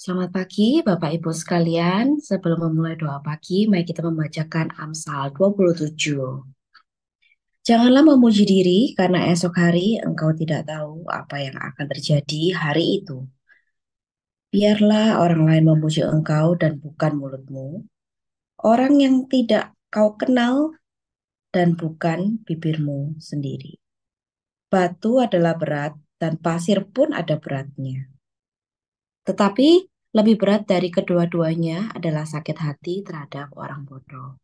Selamat pagi, Bapak Ibu sekalian. Sebelum memulai doa pagi, mari kita membacakan Amsal 27. Janganlah memuji diri, karena esok hari engkau tidak tahu apa yang akan terjadi hari itu. Biarlah orang lain memuji engkau dan bukan mulutmu, orang yang tidak kau kenal dan bukan bibirmu sendiri. Batu adalah berat dan pasir pun ada beratnya. Tetapi lebih berat dari kedua-duanya adalah sakit hati terhadap orang bodoh.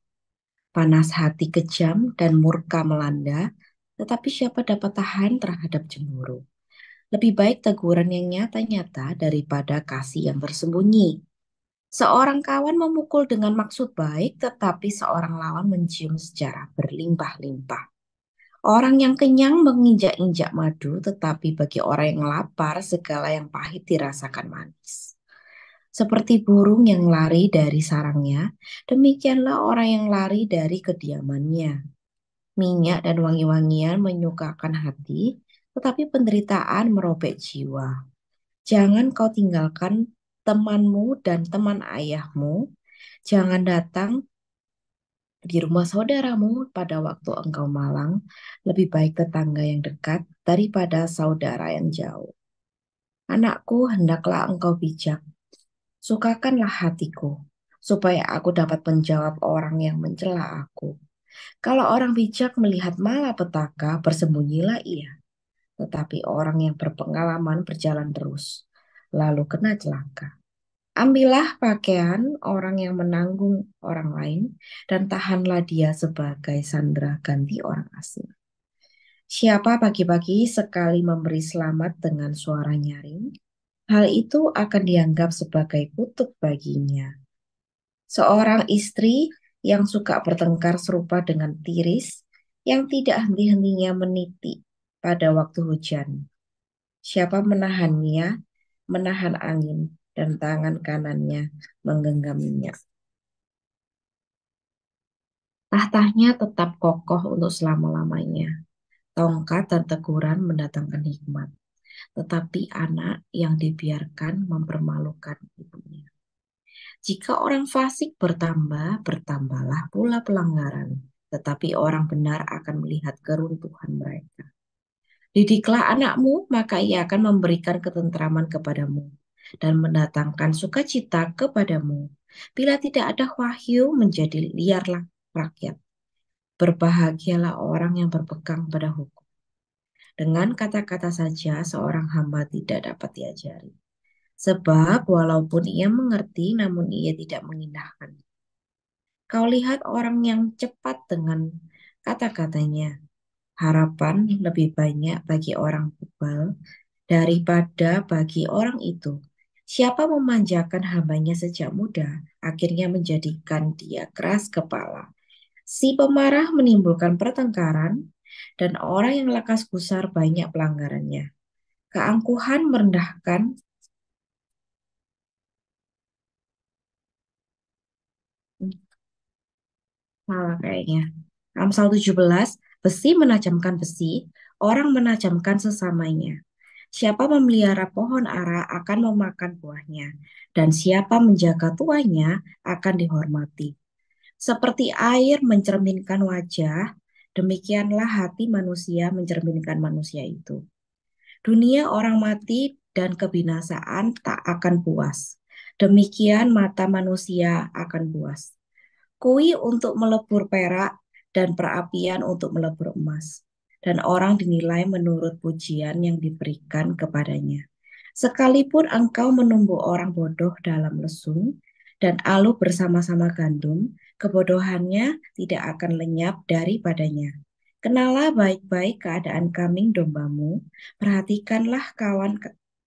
Panas hati kejam dan murka melanda, tetapi siapa dapat tahan terhadap cemburu? Lebih baik teguran yang nyata-nyata daripada kasih yang tersembunyi. Seorang kawan memukul dengan maksud baik, tetapi seorang lawan mencium secara berlimpah-limpah. Orang yang kenyang menginjak-injak madu, tetapi bagi orang yang lapar, segala yang pahit dirasakan manis. Seperti burung yang lari dari sarangnya, demikianlah orang yang lari dari kediamannya. Minyak dan wangi-wangian menyukakan hati, tetapi penderitaan merobek jiwa. Jangan kau tinggalkan temanmu dan teman ayahmu. Jangan datang di rumah saudaramu pada waktu engkau malang. Lebih baik tetangga yang dekat daripada saudara yang jauh. Anakku, hendaklah engkau bijak. Sukakanlah hatiku, supaya aku dapat menjawab orang yang mencela aku. Kalau orang bijak melihat malapetaka, bersembunyilah ia. Tetapi orang yang berpengalaman berjalan terus, lalu kena celaka. Ambillah pakaian orang yang menanggung orang lain, dan tahanlah dia sebagai sandera ganti orang asing. Siapa pagi-pagi sekali memberi selamat dengan suara nyaring, hal itu akan dianggap sebagai kutuk baginya. Seorang istri yang suka bertengkar serupa dengan tiris yang tidak henti-hentinya meniti pada waktu hujan. Siapa menahannya, menahan angin, dan tangan kanannya menggenggam minyak. Tahtanya tetap kokoh untuk selama-lamanya. Tongkat dan teguran mendatangkan hikmat. Tetapi anak yang dibiarkan mempermalukan ibunya. Jika orang fasik bertambah, bertambahlah pula pelanggaran. Tetapi orang benar akan melihat keruntuhan mereka. Didiklah anakmu, maka ia akan memberikan ketentraman kepadamu dan mendatangkan sukacita kepadamu. Bila tidak ada wahyu, menjadi liarlah rakyat. Berbahagialah orang yang berpegang pada hukum. Dengan kata-kata saja seorang hamba tidak dapat diajari. Sebab walaupun ia mengerti, namun ia tidak mengindahkan. Kau lihat orang yang cepat dengan kata-katanya. Harapan lebih banyak bagi orang bebal daripada bagi orang itu. Siapa memanjakan hambanya sejak muda, akhirnya menjadikan dia keras kepala. Si pemarah menimbulkan pertengkaran, dan orang yang lakas gusar banyak pelanggarannya. Keangkuhan merendahkan, salah kayaknya. Amsal 17, besi menajamkan besi, orang menajamkan sesamanya. Siapa memelihara pohon ara akan memakan buahnya, dan siapa menjaga tuanya akan dihormati. Seperti air mencerminkan wajah, demikianlah hati manusia mencerminkan manusia itu. Dunia orang mati dan kebinasaan tak akan puas. Demikian mata manusia akan puas. Kui untuk melebur perak dan perapian untuk melebur emas. Dan orang dinilai menurut pujian yang diberikan kepadanya. Sekalipun engkau menumbuk orang bodoh dalam lesung dan alu bersama-sama gandum, kebodohannya tidak akan lenyap daripadanya. Kenalah baik-baik keadaan kambing dombamu, perhatikanlah kawan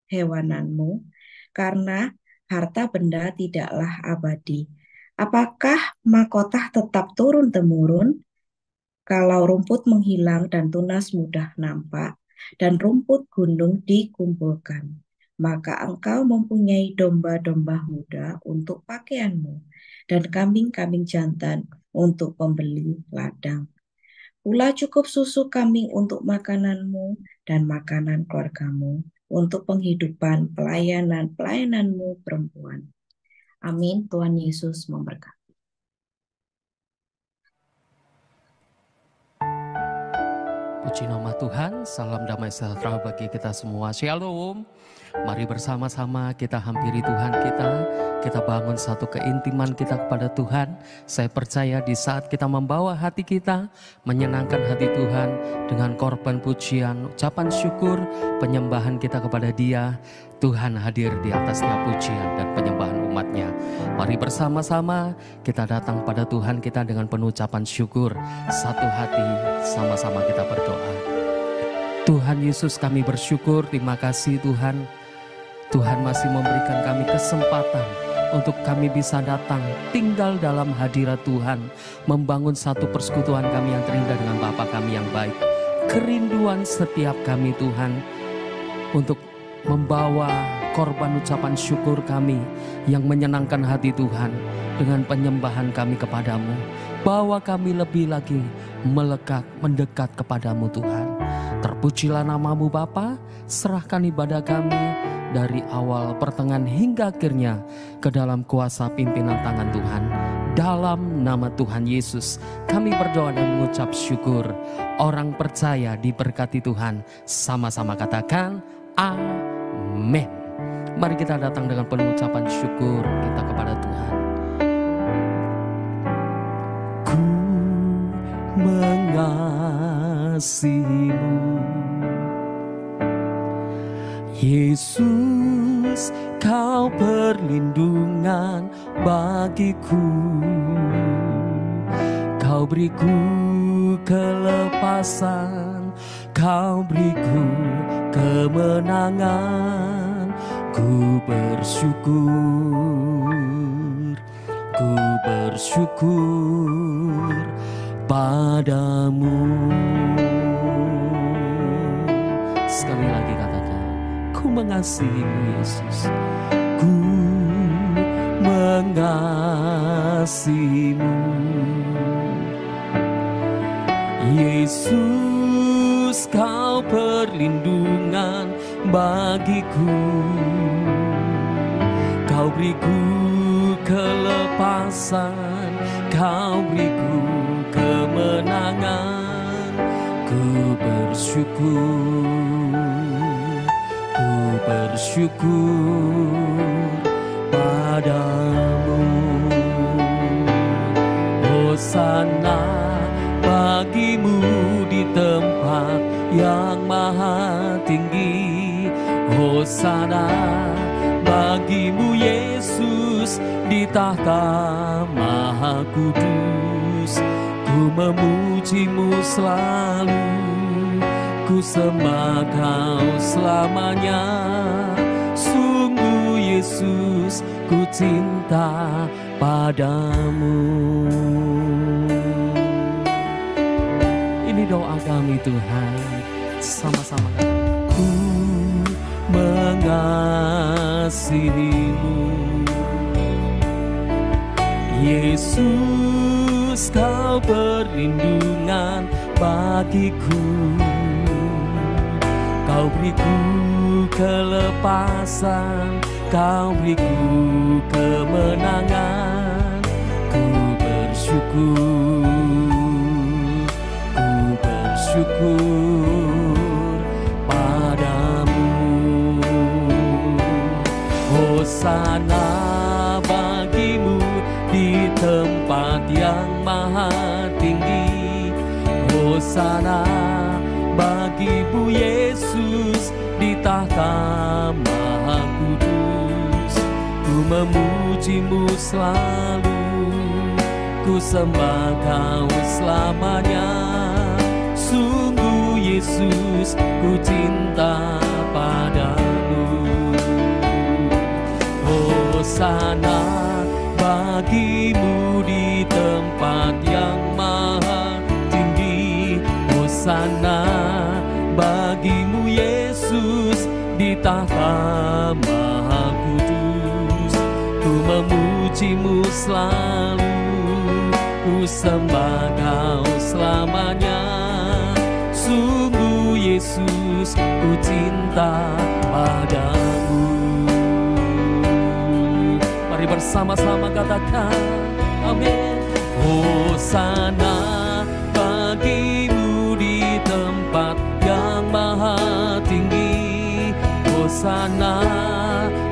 hewananmu, karena harta benda tidaklah abadi. Apakah mahkota tetap turun-temurun? Kalau rumput menghilang dan tunas mudah nampak, dan rumput gunung dikumpulkan, maka engkau mempunyai domba-domba muda untuk pakaianmu, dan kambing-kambing jantan untuk pembeli ladang. Pula cukup susu kambing untuk makananmu dan makanan keluargamu untuk penghidupan pelayanan-pelayananmu perempuan. Amin. Tuhan Yesus memberkati. Puji nama Tuhan, salam damai sejahtera bagi kita semua. Shalom. Mari bersama-sama kita hampiri Tuhan kita bangun satu keintiman kita kepada Tuhan. Saya percaya di saat kita membawa hati kita, menyenangkan hati Tuhan dengan korban pujian, ucapan syukur, penyembahan kita kepada Dia, Tuhan hadir di atasnya pujian dan penyembahan umatnya. Mari bersama-sama kita datang pada Tuhan kita dengan penuh ucapan syukur. Satu hati sama-sama kita berdoa. Tuhan Yesus, kami bersyukur, terima kasih Tuhan. Tuhan masih memberikan kami kesempatan untuk kami bisa datang tinggal dalam hadirat Tuhan, membangun satu persekutuan kami yang terindah dengan Bapa kami yang baik. Kerinduan setiap kami Tuhan untuk membawa korban ucapan syukur kami yang menyenangkan hati Tuhan dengan penyembahan kami kepadamu. Bawa kami lebih lagi melekat, mendekat kepadamu Tuhan. Terpujilah namamu Bapa, serahkan ibadah kami dari awal, pertengahan hingga akhirnya ke dalam kuasa pimpinan tangan Tuhan. Dalam nama Tuhan Yesus kami berdoa dan mengucap syukur. Orang percaya diberkati Tuhan, sama-sama katakan amin. Mari kita datang dengan penuh ucapan syukur kita kepada Tuhan. Ku mengasihimu Yesus, kau perlindungan bagiku. Kau beriku kelepasan, kau beriku kemenangan. Ku bersyukur padamu. Sekali lagi katakan, ku mengasihimu Yesus. Ku mengasihimu Yesus, kau perlindungan bagiku. Kau beriku kelepasan, kau beriku kemenangan. Ku bersyukur padamu. Hosana bagimu di tempat yang maha tinggi. Hosana bagimu Yesus di tahta maha kudus. Ku memujimu selalu, ku sembah kau selamanya. Sungguh Yesus, ku cinta padamu. Ini doa kami Tuhan, sama-sama. Ku mengasihimu Yesus, kau perlindungan bagiku. Kau beriku kelepasan, kau beriku kemenangan. Ku bersyukur padamu. Hosana bagimu di tempat yang maha tinggi. Hosana bagimu Yesus di tahta maha kudus. Ku memujimu selalu, ku sembah kau selamanya. Sungguh Yesus, ku cinta padamu. Hosana bagimu di tempat yang maha tinggi. Hosana bagimu Yesus di tahta maha kudus. Ku memujimu selalu, ku sembah kau selamanya. Sungguh Yesus, Yesus, ku cinta padamu. Mari bersama-sama katakan amin. Hosana bagimu di tempat yang maha tinggi. Hosana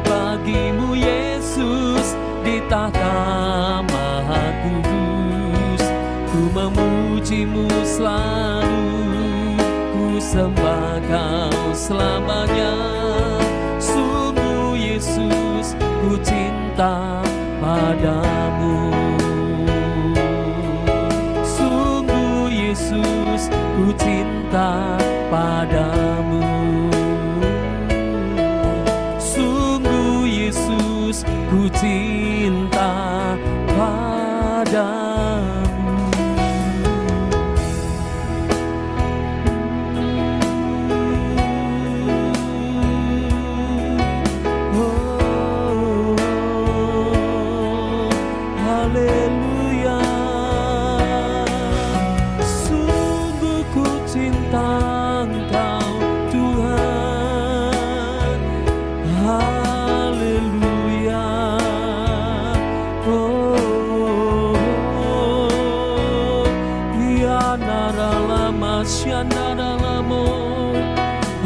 bagimu Yesus di tahta maha kudus. Ku memujimu selalu, ku sembah kau selamanya. Sungguh Yesus, ku cinta padamu. Sungguh Yesus, ku cinta padamu. Sungguh Yesus, ku cinta padamu.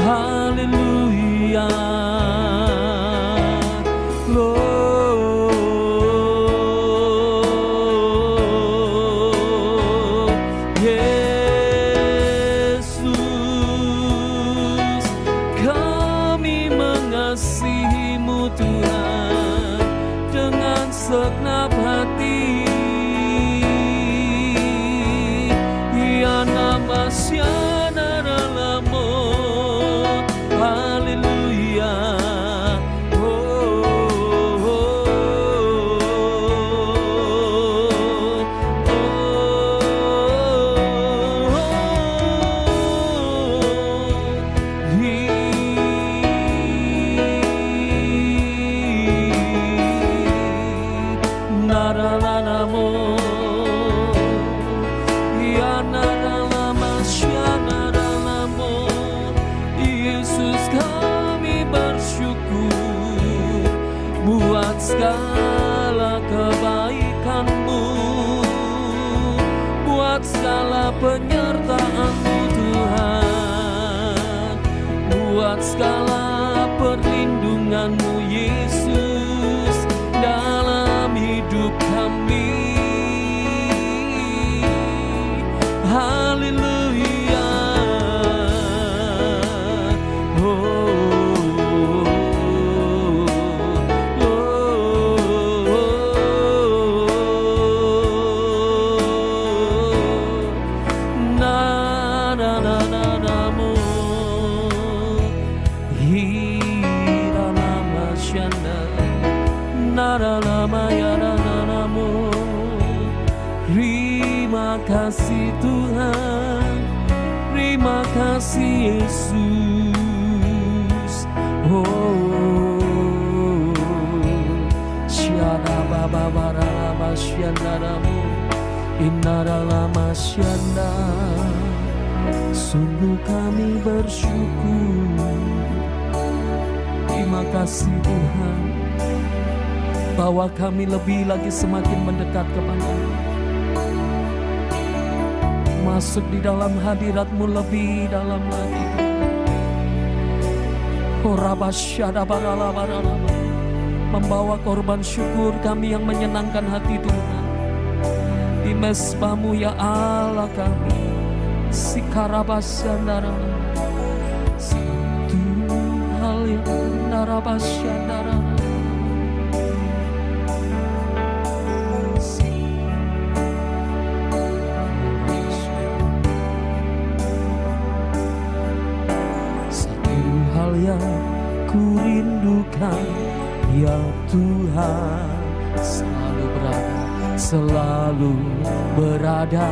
Haleluya, Yesus, kami mengasihimu Tuhan dengan segenap hati. Ya nama segala kebaikan-Mu, buat segala penyertaan-Mu Tuhan, buat segala perlindungan-Mu Yesus dalam hidup kami. Haleluya, terima kasih Tuhan, terima kasih Yesus. Oh, syada baba barama syandaramu, inaralama syanda. Sungguh kami bersyukur, terima kasih Tuhan, bahwa kami lebih lagi semakin mendekat kepada-Mu, masuk di dalam hadirat-Mu lebih dalam lagi Tuhan. Membawa korban syukur kami yang menyenangkan hati Tuhan di mezbah-Mu ya Allah kami. Sikarabasandara, satu hal yang narabasandara, yang ku rindukan ya Tuhan, selalu berada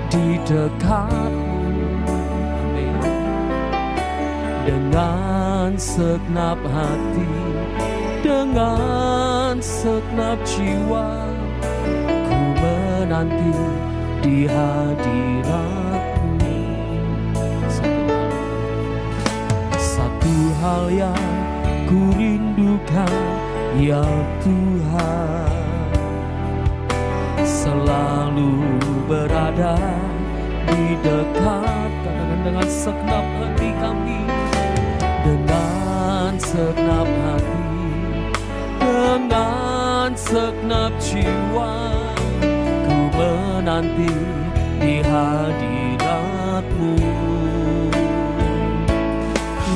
di dekat-Mu. Amin. Dengan segenap hati, dengan segenap jiwa, ku menanti di hadirat-Mu. hal yang ku rindukan, ya Tuhan, selalu berada di dekat. Katakan dengan segenap hati kami, dengan segenap hati, dengan segenap jiwa, ku menanti di hadirat-Mu.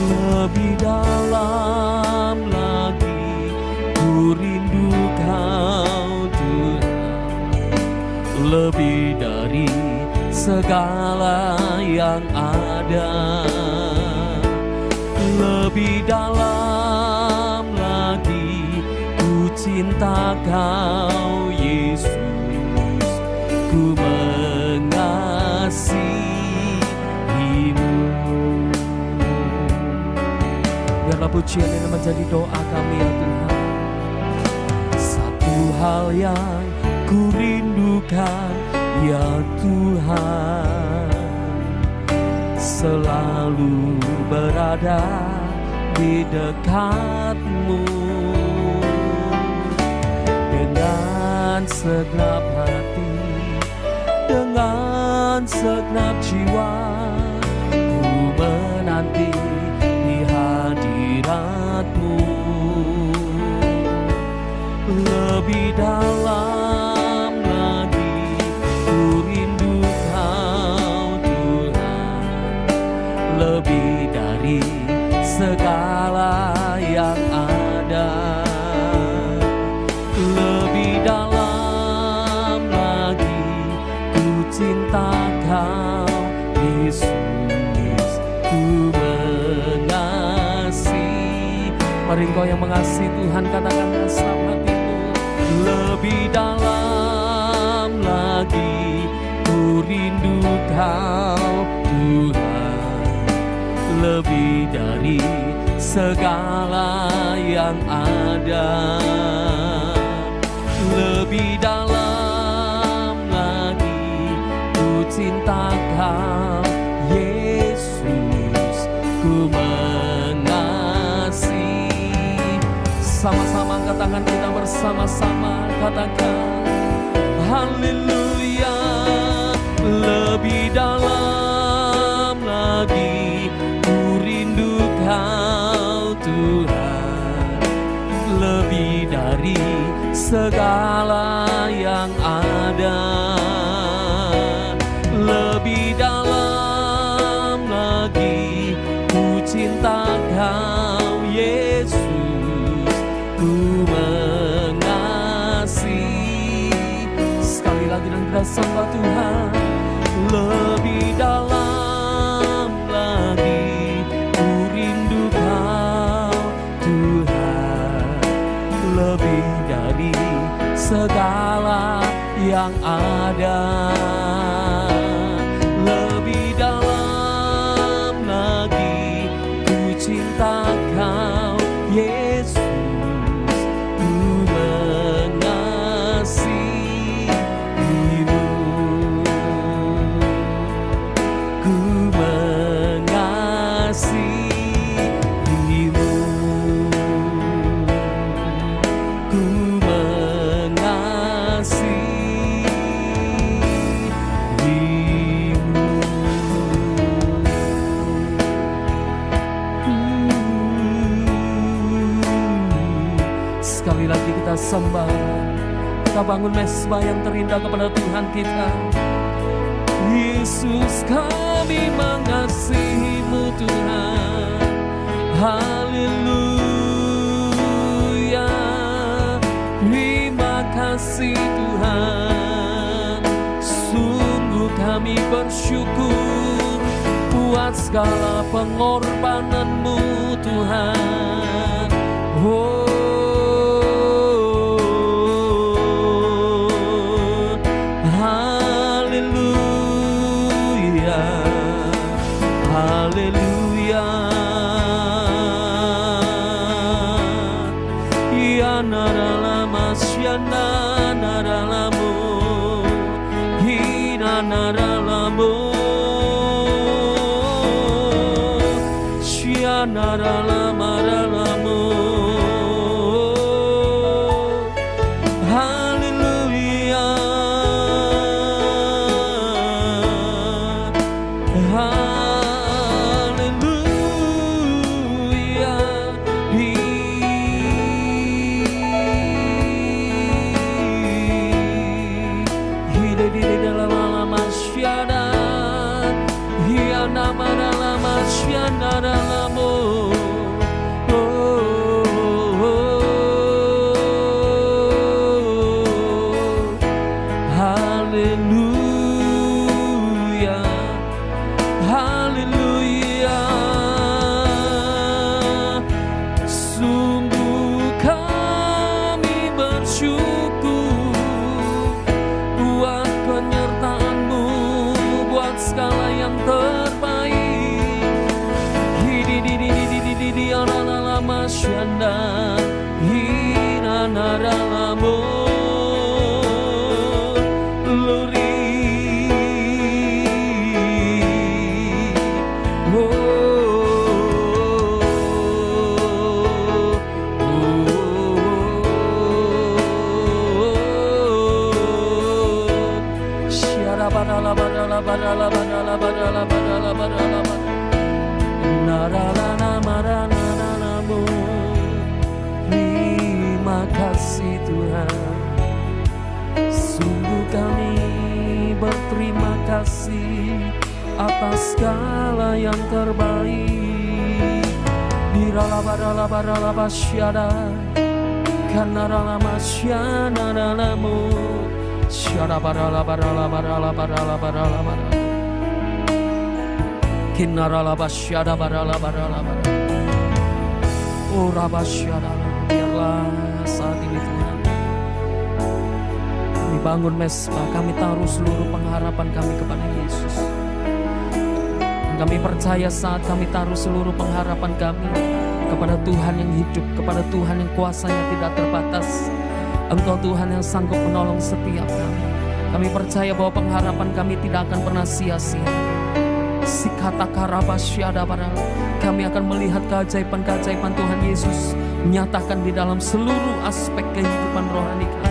Lebih dalam lagi ku rindu Kau Tuhan, lebih dari segala yang ada. Lebih dalam lagi ku cinta Kau Yesus, ku mengasihi-Mu. Biarlah pujian ini menjadi doa kami ya Tuhan. Satu hal yang ku rindukan ya Tuhan, selalu berada di dekat-Mu. Dengan segenap hati, dengan segenap jiwa, ku menanti di hadirat-Mu. Lebih dalam lagi ku rindu Kau Tuhan, lebih dari segala yang ada. Lebih dalam lagi ku cinta Kau Yesus, ku mengasihi. Mari engkau yang mengasihi Tuhan katakan dalam hatimu. Lebih dalam lagi ku rindu Kau Tuhan, lebih dari segala yang ada. Lebih dalam lagi ku cinta Kau Yesus, ku mengasihi. Sama-sama angkat tangan kita bersama-sama katakan haleluya. Lebih dalam lagi ku rindu Kau Tuhan, lebih dari segala yang ada. Lebih dalam lagi ku cinta Kau Yesus, ku mengasihi. Sekali lagi dan kita sembah Tuhan. Lebih dalam lagi ku rindu Kau Tuhan, lebih dari segala yang ada. Lebih dalam lagi ku cinta Kau Yesus, ku mengasihi-Mu, ku mengasihi-Mu, ku sekali lagi kita sembah, kita bangun mezbah yang terindah kepada Tuhan kita. Yesus, kami mengasihi-Mu Tuhan. Haleluya. Terima kasih Tuhan. Sungguh kami bersyukur buat segala pengorbanan-Mu Tuhan. Oh, haleluya, ya naralama syana naralamu, hina naralamu, syana naralama hina naralamo luri Syara badala badala badala badala badala badala badala naralana marana namu. Terima kasih Tuhan, sungguh kami berterima kasih atas segala yang terbaik. Dirala syada kanarala masyana nanamu syada barala kinarala basyada barala oh rabasyada. Biarlah saat ini Tuhan kami bangun mesbah, kami taruh seluruh pengharapan kami kepada Yesus. Kami percaya saat kami taruh seluruh pengharapan kami kepada Tuhan yang hidup, kepada Tuhan yang kuasanya tidak terbatas. Engkau Tuhan yang sanggup menolong setiap kami. Kami percaya bahwa pengharapan kami tidak akan pernah sia-sia. Sikata karabasyada barang, kami akan melihat keajaiban-keajaiban Tuhan Yesus menyatakan di dalam seluruh aspek kehidupan rohani kami.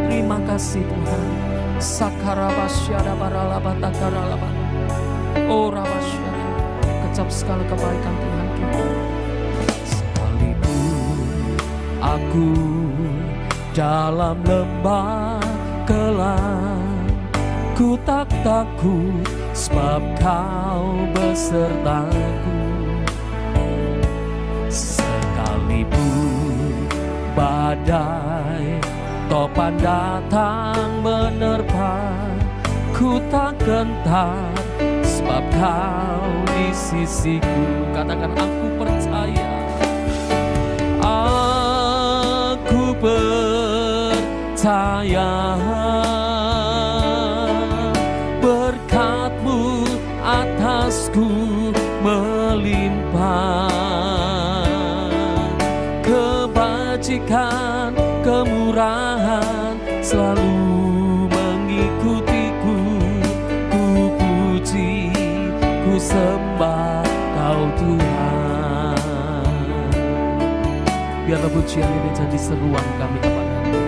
Terima kasih Tuhan. Sakarabasyada baralabata karalabata. Oh rabasyada, kecap segala kebaikan Tuhan kita. Sekalipun aku dalam lembah kelam, ku tak takut sebab Kau besertaku. Sekalipun badai topan datang menerpa, ku tak gentar sebab Kau di sisiku. Katakan aku percaya, aku percaya berkat-Mu atasku melimpah, kebajikan kemurahan selalu mengikutiku. Ku puji, ku sembah Kau Tuhan. Biarlah pujian ini jadi seruan kami kepada-Mu.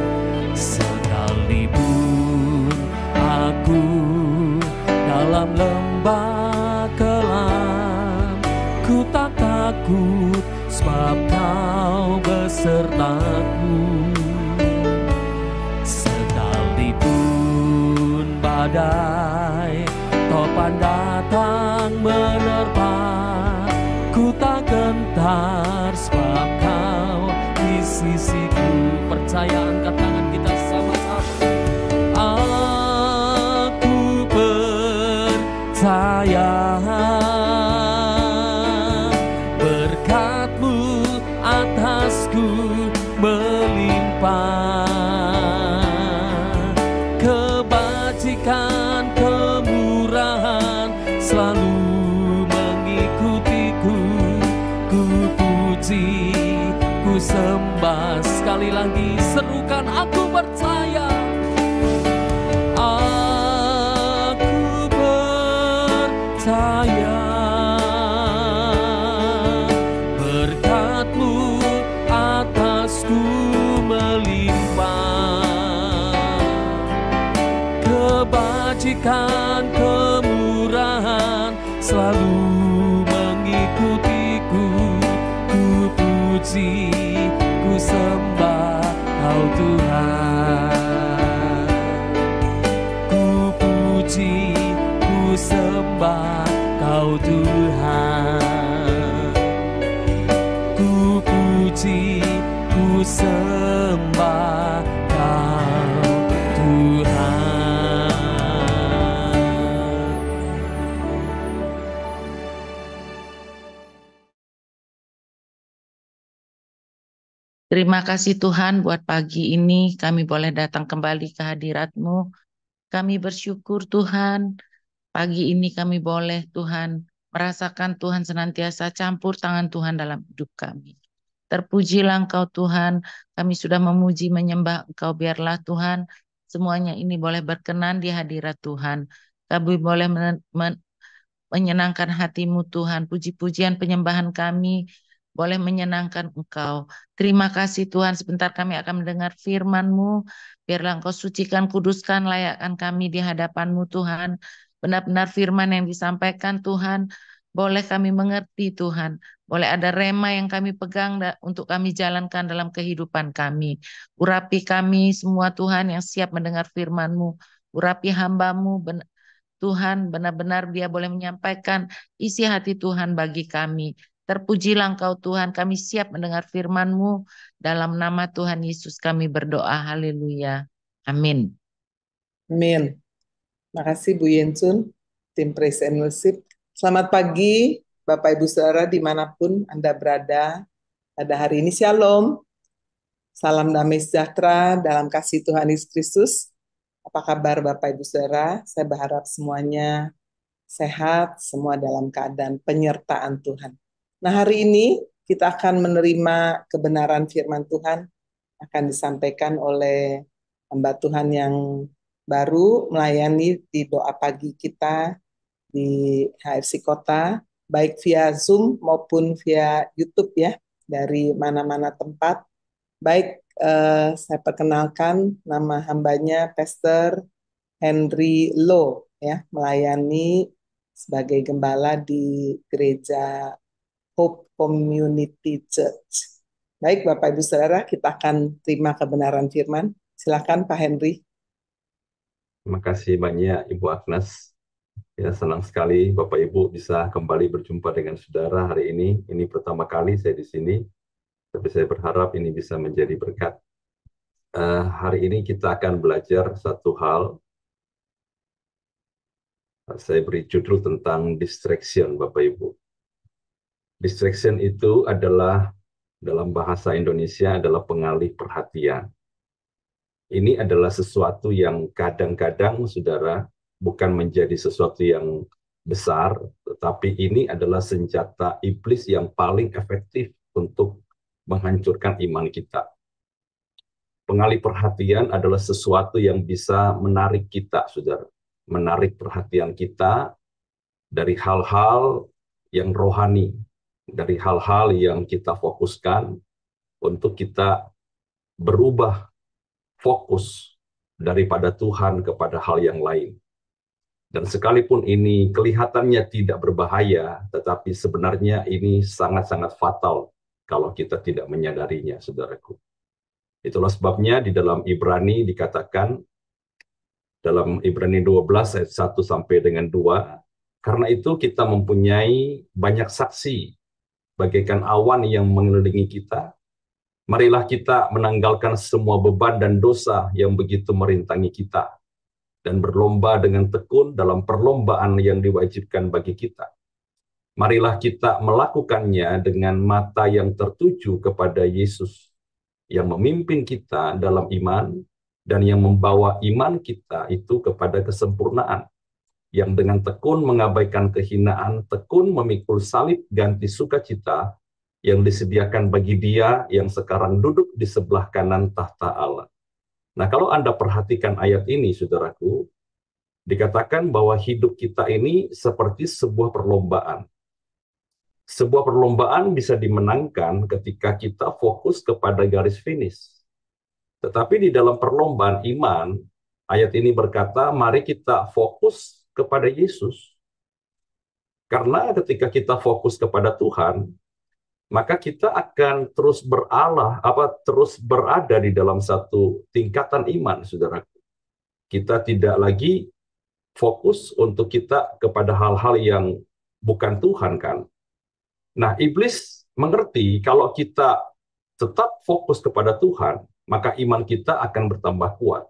Sekalipun aku dalam lembah kelam, ku tak takut sebab Kau besertaku. Sekalipun badai topan datang menerpa, ku tak gentar sebab Kau di sisiku. Percaya, angkat tangan kita sama-sama. Aku percaya berkat-Mu atasku melimpah, kebajikan kemurahan selalu mengikutiku. Ku puji, ku sembah. Sekali lagi serukan, aku percaya. Aku percaya berkat-Mu atasku melimpah, kebajikan kemurahan selalu mengikutiku. Ku puji, ku sembah Kau Tuhan. Ku puji, ku sembah Kau Tuhan. Ku puji, ku sembah Kau Tuhan. Terima kasih Tuhan buat pagi ini kami boleh datang kembali ke hadirat-Mu. Kami bersyukur Tuhan, pagi ini kami boleh Tuhan merasakan Tuhan senantiasa campur tangan Tuhan dalam hidup kami. Terpujilah Engkau Tuhan, kami sudah memuji menyembah Engkau, biarlah Tuhan semuanya ini boleh berkenan di hadirat Tuhan. Kami boleh menyenangkan hatimu Tuhan, puji-pujian penyembahan kami boleh menyenangkan Engkau. Terima kasih Tuhan, sebentar kami akan mendengar firman-Mu, biarlah Engkau sucikan, kuduskan, layakkan kami di hadapan-Mu Tuhan. Benar-benar firman yang disampaikan Tuhan, boleh kami mengerti Tuhan. Boleh ada rema yang kami pegang untuk kami jalankan dalam kehidupan kami. Urapi kami semua Tuhan yang siap mendengar firman-Mu. Urapi hamba-Mu Tuhan, benar-benar dia boleh menyampaikan isi hati Tuhan bagi kami. Terpujilah Engkau Tuhan, kami siap mendengar firman-Mu. Dalam nama Tuhan Yesus kami berdoa. Haleluya. Amin. Amin. Makasih Bu Yensun, tim Praise and Worship. Selamat pagi Bapak Ibu Saudara dimanapun Anda berada pada hari ini. Shalom. Salam damai sejahtera dalam kasih Tuhan Yesus Kristus. Apa kabar Bapak Ibu Saudara? Saya berharap semuanya sehat, semua dalam keadaan penyertaan Tuhan. Nah, hari ini kita akan menerima kebenaran firman Tuhan, akan disampaikan oleh hamba Tuhan yang baru melayani di doa pagi kita di HFC Kota, baik via Zoom maupun via YouTube ya, dari mana-mana tempat. Baik, saya perkenalkan nama hambanya Pastor Henry Lo ya, melayani sebagai gembala di Gereja Hope Community Church. Baik Bapak Ibu Saudara, kita akan terima kebenaran firman. Silakan Pak Henry. Terima kasih banyak Ibu Agnes. Ya, senang sekali Bapak Ibu bisa kembali berjumpa dengan saudara hari ini. Ini pertama kali saya di sini, tapi saya berharap ini bisa menjadi berkat. Hari ini kita akan belajar satu hal. Saya beri judul tentang distraction, Bapak Ibu. Distraction itu adalah, dalam bahasa Indonesia, adalah pengalih perhatian. Ini adalah sesuatu yang kadang-kadang, saudara, bukan menjadi sesuatu yang besar, tetapi ini adalah senjata iblis yang paling efektif untuk menghancurkan iman kita. Pengalih perhatian adalah sesuatu yang bisa menarik kita, saudara. Menarik perhatian kita dari hal-hal yang rohani, dari hal-hal yang kita fokuskan untuk kita berubah fokus daripada Tuhan kepada hal yang lain. Dan sekalipun ini kelihatannya tidak berbahaya, tetapi sebenarnya ini sangat-sangat fatal kalau kita tidak menyadarinya, saudaraku. Itulah sebabnya di dalam Ibrani dikatakan, dalam Ibrani 12 ayat 1 sampai dengan 2, karena itu kita mempunyai banyak saksi, bagaikan awan yang mengelilingi kita. Marilah kita menanggalkan semua beban dan dosa yang begitu merintangi kita, dan berlomba dengan tekun dalam perlombaan yang diwajibkan bagi kita. Marilah kita melakukannya dengan mata yang tertuju kepada Yesus, yang memimpin kita dalam iman, dan yang membawa iman kita itu kepada kesempurnaan, yang dengan tekun mengabaikan kehinaan, tekun memikul salib ganti sukacita, yang disediakan bagi Dia yang sekarang duduk di sebelah kanan tahta Allah. Nah, kalau Anda perhatikan ayat ini, saudaraku, dikatakan bahwa hidup kita ini seperti sebuah perlombaan. Sebuah perlombaan bisa dimenangkan ketika kita fokus kepada garis finish. Tetapi di dalam perlombaan iman, ayat ini berkata, mari kita fokus kepada Yesus. Karena ketika kita fokus kepada Tuhan, maka kita akan terus terus berada di dalam satu tingkatan iman, saudaraku. Kita tidak lagi fokus untuk kita kepada hal-hal yang bukan Tuhan, kan? Nah, iblis mengerti kalau kita tetap fokus kepada Tuhan, maka iman kita akan bertambah kuat.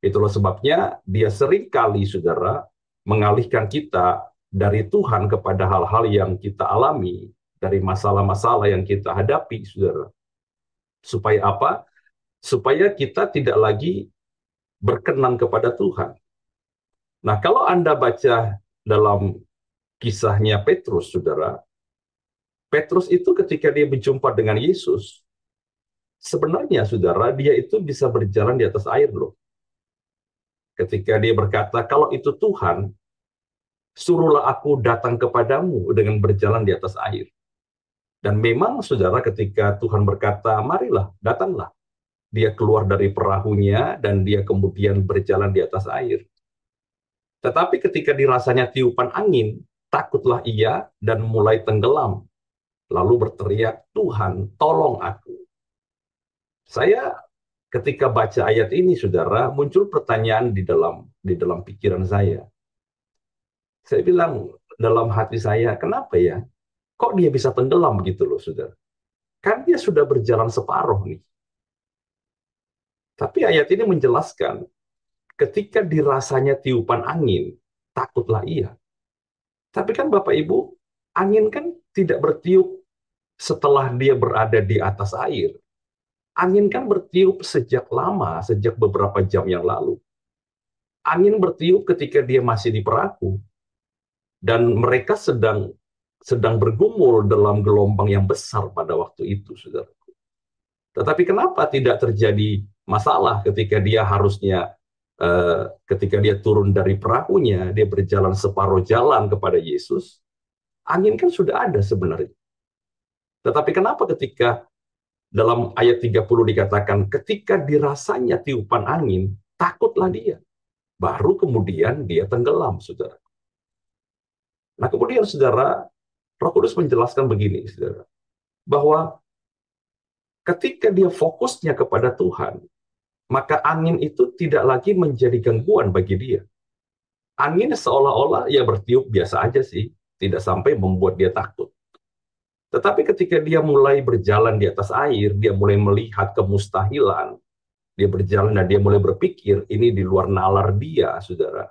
Itulah sebabnya dia seringkali, saudara, mengalihkan kita dari Tuhan kepada hal-hal yang kita alami, dari masalah-masalah yang kita hadapi, saudara. Supaya apa? Supaya kita tidak lagi berkenan kepada Tuhan. Nah, kalau Anda baca dalam kisahnya Petrus, saudara, Petrus itu ketika dia berjumpa dengan Yesus, sebenarnya saudara, dia itu bisa berjalan di atas air loh. Ketika dia berkata, kalau itu Tuhan, suruhlah aku datang kepadamu dengan berjalan di atas air. Dan memang saudara, ketika Tuhan berkata, marilah, datanglah. Dia keluar dari perahunya dan dia kemudian berjalan di atas air. Tetapi ketika dirasanya tiupan angin, takutlah ia dan mulai tenggelam. Lalu berteriak, Tuhan, tolong aku. Saya ketika baca ayat ini, saudara, muncul pertanyaan di dalam pikiran saya. Saya bilang dalam hati saya, kenapa ya? Kok dia bisa tenggelam gitu loh, saudara? Kan dia sudah berjalan separuh nih. Tapi ayat ini menjelaskan, ketika dirasanya tiupan angin, takutlah ia. Tapi kan Bapak Ibu, angin kan tidak bertiup setelah dia berada di atas air. Angin kan bertiup sejak lama, sejak beberapa jam yang lalu. Angin bertiup ketika dia masih di perahu. Dan mereka sedang bergumul dalam gelombang yang besar pada waktu itu, saudara. Tetapi kenapa tidak terjadi masalah ketika dia harusnya, ketika dia turun dari perahunya, dia berjalan separuh jalan kepada Yesus, angin kan sudah ada sebenarnya. Tetapi kenapa ketika dalam ayat 30 dikatakan, ketika dirasanya tiupan angin, takutlah dia. Baru kemudian dia tenggelam, saudara. Nah kemudian saudara, Roh Kudus menjelaskan begini, saudara, bahwa ketika dia fokusnya kepada Tuhan, maka angin itu tidak lagi menjadi gangguan bagi dia. Angin seolah-olah ya bertiup biasa aja sih, tidak sampai membuat dia takut. Tetapi ketika dia mulai berjalan di atas air, dia mulai melihat kemustahilan, dia berjalan dan dia mulai berpikir, ini di luar nalar dia, saudara.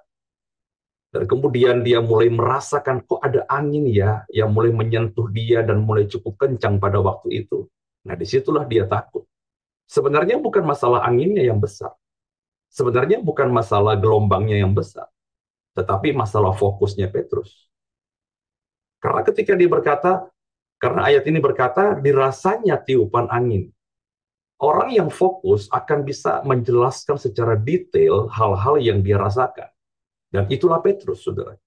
Dan kemudian dia mulai merasakan, kok ada angin ya, yang mulai menyentuh dia dan mulai cukup kencang pada waktu itu. Nah, disitulah dia takut. Sebenarnya bukan masalah anginnya yang besar. Sebenarnya bukan masalah gelombangnya yang besar. Tetapi masalah fokusnya Petrus. Karena ketika dia berkata, karena ayat ini berkata, dirasanya tiupan angin. Orang yang fokus akan bisa menjelaskan secara detail hal-hal yang dia rasakan. Dan itulah Petrus, saudara.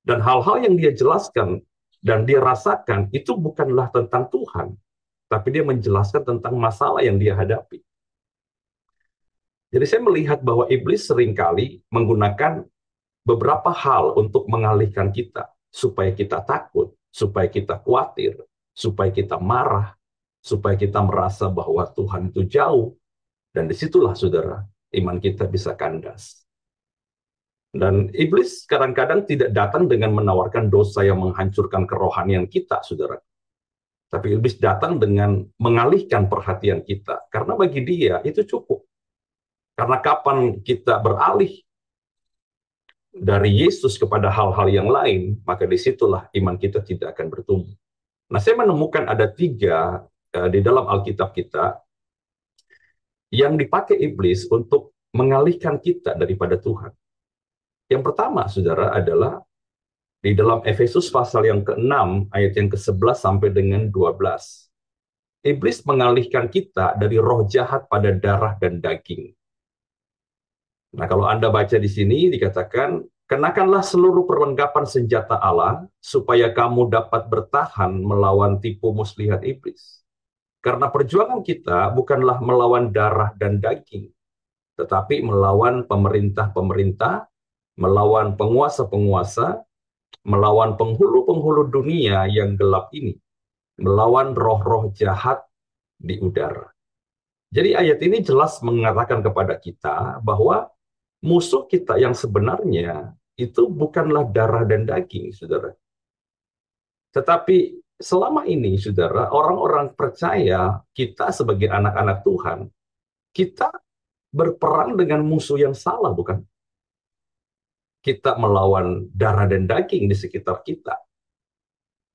Dan hal-hal yang dia jelaskan dan dia rasakan itu bukanlah tentang Tuhan, tapi dia menjelaskan tentang masalah yang dia hadapi. Jadi saya melihat bahwa iblis seringkali menggunakan beberapa hal untuk mengalihkan kita, supaya kita takut, supaya kita khawatir, supaya kita marah, supaya kita merasa bahwa Tuhan itu jauh. Dan disitulah, saudara, iman kita bisa kandas. Dan iblis kadang-kadang tidak datang dengan menawarkan dosa yang menghancurkan kerohanian kita, saudara. Tapi iblis datang dengan mengalihkan perhatian kita. Karena bagi dia itu cukup. Karena kapan kita beralih dari Yesus kepada hal-hal yang lain, maka disitulah iman kita tidak akan bertumbuh. Nah, saya menemukan ada 3 di dalam Alkitab kita yang dipakai iblis untuk mengalihkan kita daripada Tuhan. Yang pertama, saudara, adalah di dalam Efesus pasal yang ke-6, ayat yang ke-11 sampai dengan 12. Iblis mengalihkan kita dari roh jahat pada darah dan daging. Nah, kalau Anda baca di sini dikatakan, kenakanlah seluruh perlengkapan senjata Allah, supaya kamu dapat bertahan melawan tipu muslihat iblis. Karena perjuangan kita bukanlah melawan darah dan daging, tetapi melawan pemerintah-pemerintah, melawan penguasa-penguasa, melawan penghulu-penghulu dunia yang gelap ini, melawan roh-roh jahat di udara. Jadi ayat ini jelas mengatakan kepada kita bahwa musuh kita yang sebenarnya itu bukanlah darah dan daging, saudara. Tetapi selama ini, saudara, orang-orang percaya kita sebagai anak-anak Tuhan, kita berperang dengan musuh yang salah, bukan? Kita melawan darah dan daging di sekitar kita.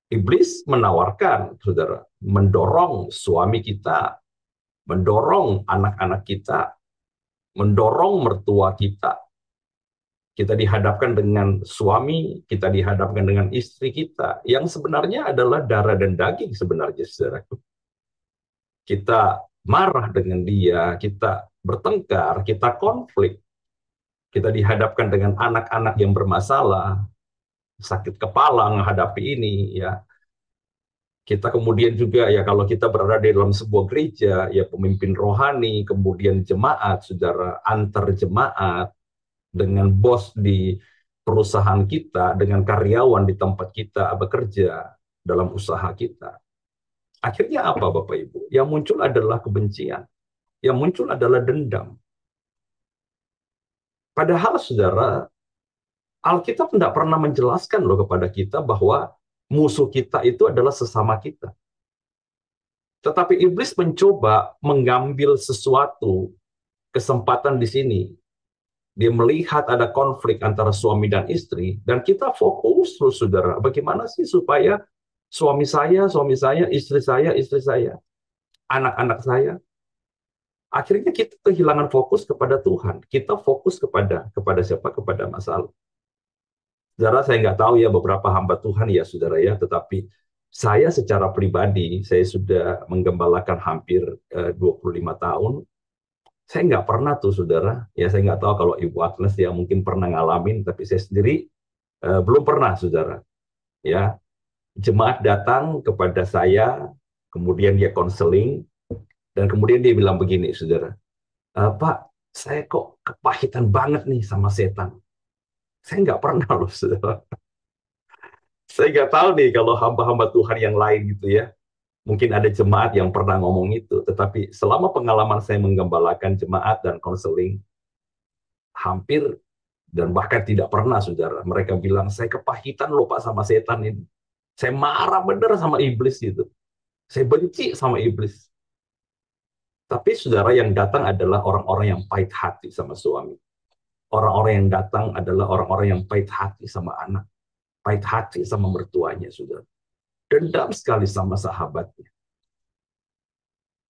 Iblis menawarkan, saudara, mendorong suami kita, mendorong anak-anak kita, mendorong mertua kita. Kita dihadapkan dengan suami, kita dihadapkan dengan istri kita, yang sebenarnya adalah darah dan daging sebenarnya, saudaraku. Kita marah dengan dia, kita bertengkar, kita konflik, kita dihadapkan dengan anak-anak yang bermasalah, sakit kepala menghadapi ini, ya. Kita kemudian juga, ya, kalau kita berada di dalam sebuah gereja, ya, pemimpin rohani, kemudian jemaat, saudara, antar jemaat, dengan bos di perusahaan kita, dengan karyawan di tempat kita bekerja, dalam usaha kita. Akhirnya apa, Bapak Ibu? Yang muncul adalah kebencian, yang muncul adalah dendam. Padahal, saudara, Alkitab tidak pernah menjelaskan loh kepada kita bahwa musuh kita itu adalah sesama kita. Tetapi iblis mencoba mengambil sesuatu kesempatan di sini. Dia melihat ada konflik antara suami dan istri, dan kita fokus terus, saudara. Bagaimana sih supaya suami saya, istri saya, anak-anak saya. Akhirnya kita kehilangan fokus kepada Tuhan. Kita fokus kepada siapa? Kepada masalah. Saudara, saya nggak tahu ya beberapa hamba Tuhan ya, saudara ya, tetapi saya secara pribadi, saya sudah menggembalakan hampir 25 tahun. Saya nggak pernah tuh, saudara. Ya, saya nggak tahu kalau Ibu Agnes ya mungkin pernah ngalamin, tapi saya sendiri belum pernah, saudara. Ya, jemaat datang kepada saya, kemudian dia konseling, dan kemudian dia bilang begini, saudara. Pak, saya kok kepahitan banget nih sama setan. Saya nggak pernah loh, saudara. Saya nggak tahu nih kalau hamba-hamba Tuhan yang lain gitu ya. Mungkin ada jemaat yang pernah ngomong itu, tetapi selama pengalaman saya menggembalakan jemaat dan konseling, hampir dan bahkan tidak pernah, saudara, mereka bilang, saya kepahitan loh Pak sama setan ini. Saya marah bener sama iblis gitu. Saya benci sama iblis. Tapi saudara, yang datang adalah orang-orang yang pahit hati sama suami. Orang-orang yang datang adalah orang-orang yang pahit hati sama anak. Pahit hati sama mertuanya, saudara. Dendam sekali sama sahabatnya.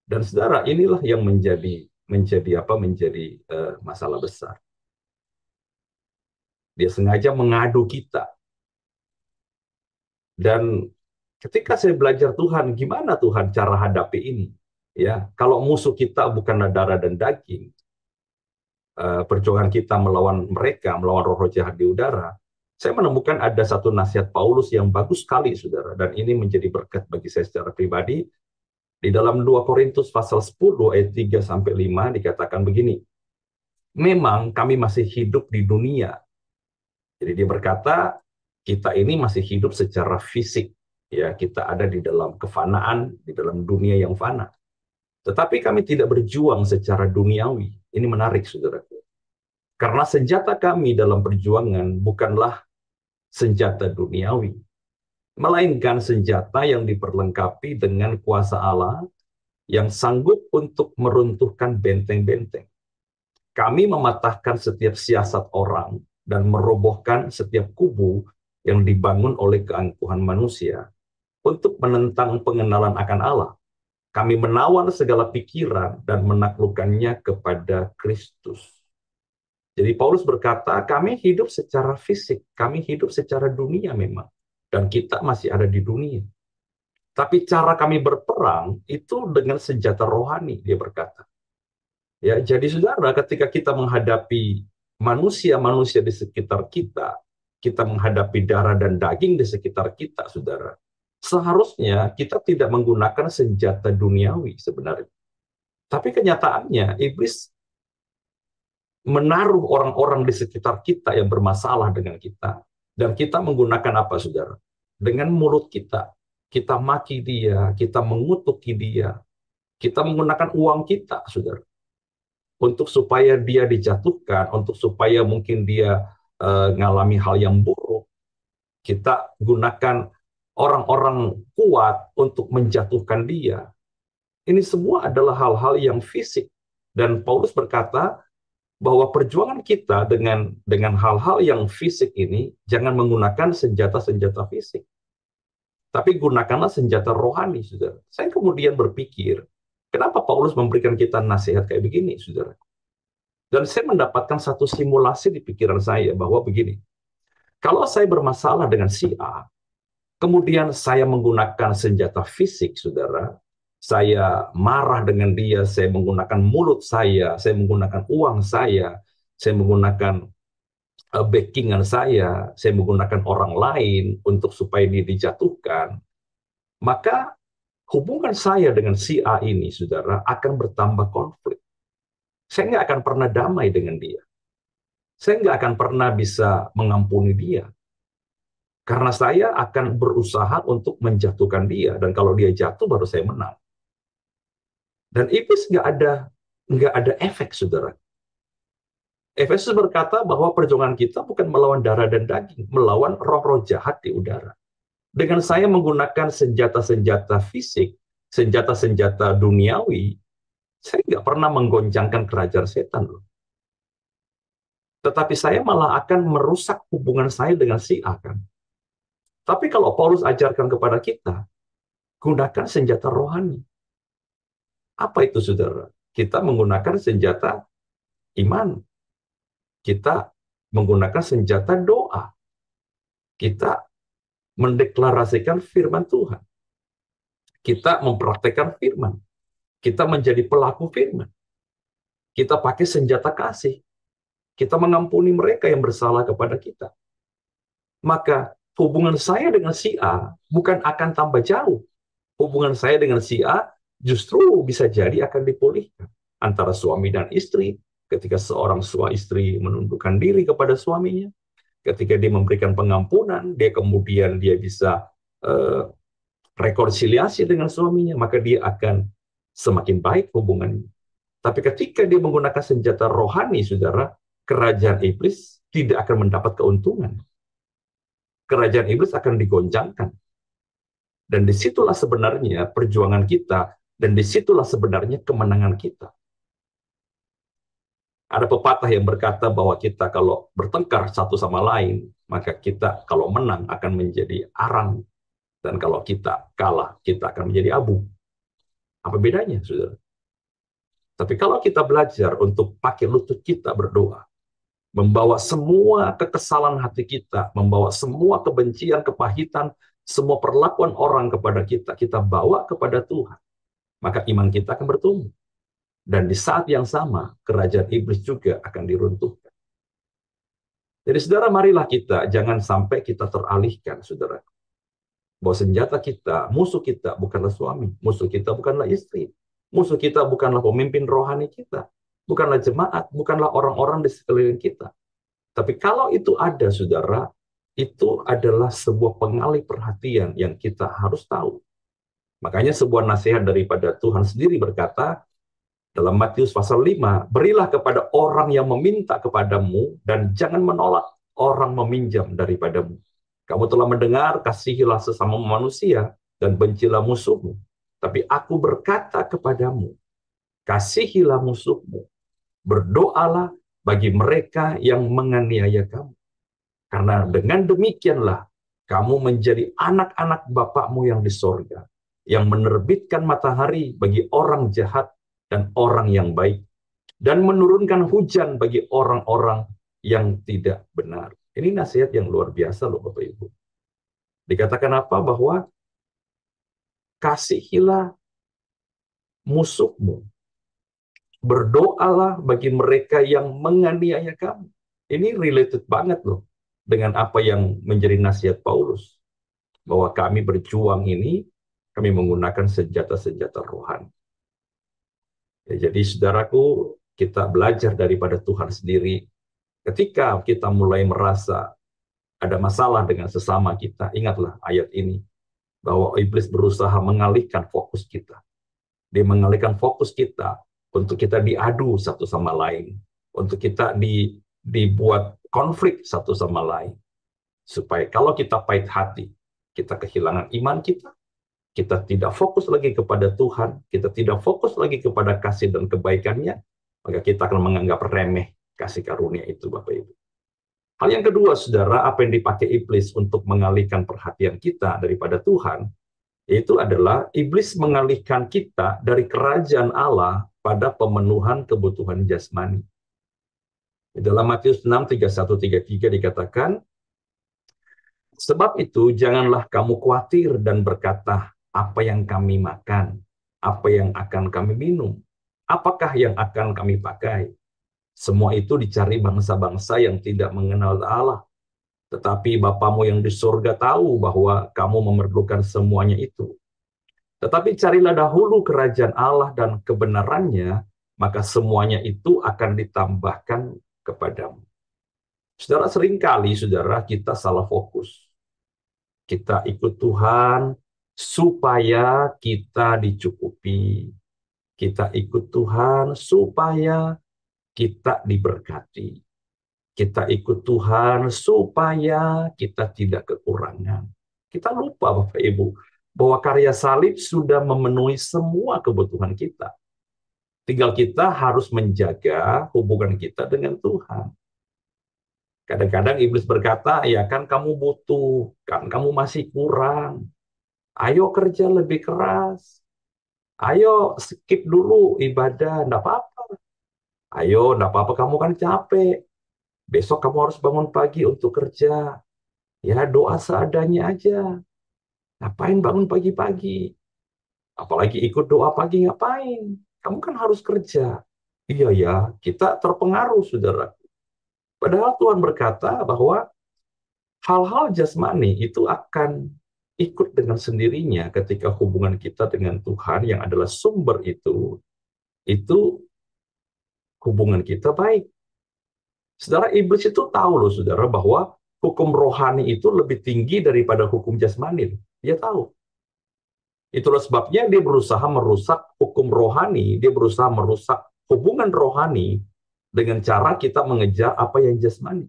Dan saudara, inilah yang menjadi masalah besar. Dia sengaja mengadu kita. Dan ketika saya belajar Tuhan, gimana Tuhan cara hadapi ini? Ya, kalau musuh kita bukan darah dan daging, perjuangan kita melawan mereka, melawan roh-roh jahat di udara, saya menemukan ada satu nasihat Paulus yang bagus sekali, saudara, dan ini menjadi berkat bagi saya secara pribadi. Di dalam 2 Korintus pasal 10 ayat 3 sampai 5 dikatakan begini. Memang kami masih hidup di dunia. Jadi dia berkata, kita ini masih hidup secara fisik. Ya, kita ada di dalam kefanaan, di dalam dunia yang fana. Tetapi kami tidak berjuang secara duniawi. Ini menarik, saudara. Karena senjata kami dalam perjuangan bukanlah senjata duniawi, melainkan senjata yang diperlengkapi dengan kuasa Allah yang sanggup untuk meruntuhkan benteng-benteng. Kami mematahkan setiap siasat orang dan merobohkan setiap kubu yang dibangun oleh keangkuhan manusia untuk menentang pengenalan akan Allah. Kami menawan segala pikiran dan menaklukkannya kepada Kristus. Jadi Paulus berkata, kami hidup secara fisik, kami hidup secara dunia memang. Dan kita masih ada di dunia. Tapi cara kami berperang itu dengan senjata rohani, dia berkata. Ya, jadi saudara, ketika kita menghadapi manusia-manusia di sekitar kita menghadapi darah dan daging di sekitar kita, saudara, seharusnya kita tidak menggunakan senjata duniawi sebenarnya. Tapi kenyataannya, iblis menaruh orang-orang di sekitar kita yang bermasalah dengan kita, dan kita menggunakan apa, saudara? Dengan mulut kita maki dia, kita mengutuki dia, kita menggunakan uang kita, saudara, untuk supaya dia dijatuhkan, untuk supaya mungkin dia ngalami hal yang buruk. Kita gunakan orang-orang kuat untuk menjatuhkan dia. Ini semua adalah hal-hal yang fisik. Dan Paulus berkata bahwa perjuangan kita dengan hal-hal yang fisik ini jangan menggunakan senjata-senjata fisik. Tapi gunakanlah senjata rohani, saudara. Saya kemudian berpikir, kenapa Paulus memberikan kita nasihat kayak begini, saudara? Dan saya mendapatkan satu simulasi di pikiran saya bahwa begini, kalau saya bermasalah dengan si A, kemudian saya menggunakan senjata fisik, saudara, saya marah dengan dia, saya menggunakan mulut saya menggunakan uang saya menggunakan backingan saya menggunakan orang lain untuk supaya dia dijatuhkan, maka hubungan saya dengan si A ini, saudara, akan bertambah konflik. Saya nggak akan pernah damai dengan dia. Saya nggak akan pernah bisa mengampuni dia. Karena saya akan berusaha untuk menjatuhkan dia. Dan kalau dia jatuh, baru saya menang. Dan iblis nggak ada efek, saudara. Efesus berkata bahwa perjuangan kita bukan melawan darah dan daging, melawan roh-roh jahat di udara. Dengan saya menggunakan senjata-senjata fisik, senjata-senjata duniawi, saya nggak pernah menggoncangkan kerajaan setan, loh. Tetapi saya malah akan merusak hubungan saya dengan si A, kan. Tapi kalau Paulus ajarkan kepada kita, gunakan senjata rohani. Apa itu, saudara? Kita menggunakan senjata iman. Kita menggunakan senjata doa. Kita mendeklarasikan firman Tuhan. Kita mempraktekkan firman. Kita menjadi pelaku firman. Kita pakai senjata kasih. Kita mengampuni mereka yang bersalah kepada kita. Maka hubungan saya dengan si A bukan akan tambah jauh. Hubungan saya dengan si A justru bisa jadi akan dipulihkan. Antara suami dan istri, ketika seorang suami istri menundukkan diri kepada suaminya, ketika dia memberikan pengampunan, dia bisa rekonsiliasi dengan suaminya, maka dia akan semakin baik hubungannya. Tapi ketika dia menggunakan senjata rohani, saudara, kerajaan iblis tidak akan mendapat keuntungan. Kerajaan iblis akan digoncangkan. Dan disitulah sebenarnya perjuangan kita, dan disitulah sebenarnya kemenangan kita. Ada pepatah yang berkata bahwa kita kalau bertengkar satu sama lain, maka kita kalau menang akan menjadi arang. Dan kalau kita kalah, kita akan menjadi abu. Apa bedanya, saudara? Tapi kalau kita belajar untuk pakai lutut kita berdoa, membawa semua kekesalan hati kita, membawa semua kebencian, kepahitan, semua perlakuan orang kepada kita, kita bawa kepada Tuhan, maka iman kita akan bertumbuh. Dan di saat yang sama, kerajaan iblis juga akan diruntuhkan. Jadi saudara, marilah kita, jangan sampai kita teralihkan, saudara. Bahwa senjata kita, musuh kita bukanlah suami, musuh kita bukanlah istri, musuh kita bukanlah pemimpin rohani kita, bukanlah jemaat, bukanlah orang-orang di sekeliling kita. Tapi kalau itu ada, saudara, itu adalah sebuah pengalih perhatian yang kita harus tahu. Makanya sebuah nasihat daripada Tuhan sendiri berkata, dalam Matius pasal 5, berilah kepada orang yang meminta kepadamu, dan jangan menolak orang meminjam daripadamu. Kamu telah mendengar, kasihilah sesama manusia, dan bencilah musuhmu. Tapi aku berkata kepadamu, kasihilah musuhmu, berdoalah bagi mereka yang menganiaya kamu. Karena dengan demikianlah kamu menjadi anak-anak Bapakmu yang di sorga, yang menerbitkan matahari bagi orang jahat dan orang yang baik, dan menurunkan hujan bagi orang-orang yang tidak benar. Ini nasihat yang luar biasa loh Bapak Ibu. Dikatakan apa? Bahwa kasihilah musuhmu, berdoalah bagi mereka yang menganiaya kamu. Ini related banget loh dengan apa yang menjadi nasihat Paulus. Bahwa kami berjuang ini, kami menggunakan senjata-senjata rohani. Ya, jadi saudaraku, kita belajar daripada Tuhan sendiri. Ketika kita mulai merasa ada masalah dengan sesama kita, ingatlah ayat ini, bahwa iblis berusaha mengalihkan fokus kita. Dia mengalihkan fokus kita untuk kita diadu satu sama lain, untuk kita dibuat konflik satu sama lain. Supaya kalau kita pahit hati, kita kehilangan iman kita tidak fokus lagi kepada Tuhan, kita tidak fokus lagi kepada kasih dan kebaikannya, maka kita akan menganggap remeh kasih karunia itu, Bapak Ibu. Hal yang kedua, saudara, apa yang dipakai iblis untuk mengalihkan perhatian kita daripada Tuhan, yaitu adalah iblis mengalihkan kita dari kerajaan Allah pada pemenuhan kebutuhan jasmani. Di dalam Matius 6, 31-33 dikatakan, sebab itu janganlah kamu khawatir dan berkata, apa yang kami makan, apa yang akan kami minum, apakah yang akan kami pakai. Semua itu dicari bangsa-bangsa yang tidak mengenal Allah. Tetapi Bapamu yang di surga tahu bahwa kamu memerlukan semuanya itu. Tetapi carilah dahulu kerajaan Allah dan kebenarannya, maka semuanya itu akan ditambahkan kepadamu. Saudara, seringkali saudara kita salah fokus. Kita ikut Tuhan supaya kita dicukupi. Kita ikut Tuhan supaya kita diberkati. Kita ikut Tuhan supaya kita tidak kekurangan. Kita lupa Bapak Ibu, bahwa karya salib sudah memenuhi semua kebutuhan kita. Tinggal kita harus menjaga hubungan kita dengan Tuhan. Kadang-kadang iblis berkata, ya kan kamu butuh, kan kamu masih kurang. Ayo kerja lebih keras. Ayo skip dulu ibadah, enggak apa-apa. Ayo, enggak apa-apa, kamu kan capek. Besok kamu harus bangun pagi untuk kerja. Ya, doa seadanya aja. Ngapain bangun pagi-pagi? Apalagi ikut doa pagi, ngapain? Kamu kan harus kerja. Iya ya, kita terpengaruh, saudara. Padahal Tuhan berkata bahwa hal-hal jasmani itu akan ikut dengan sendirinya ketika hubungan kita dengan Tuhan yang adalah sumber itu hubungan kita baik. Saudara, iblis itu tahu loh saudara bahwa hukum rohani itu lebih tinggi daripada hukum jasmani. Dia tahu. Itulah sebabnya dia berusaha merusak hukum rohani, dia berusaha merusak hubungan rohani dengan cara kita mengejar apa yang jasmani.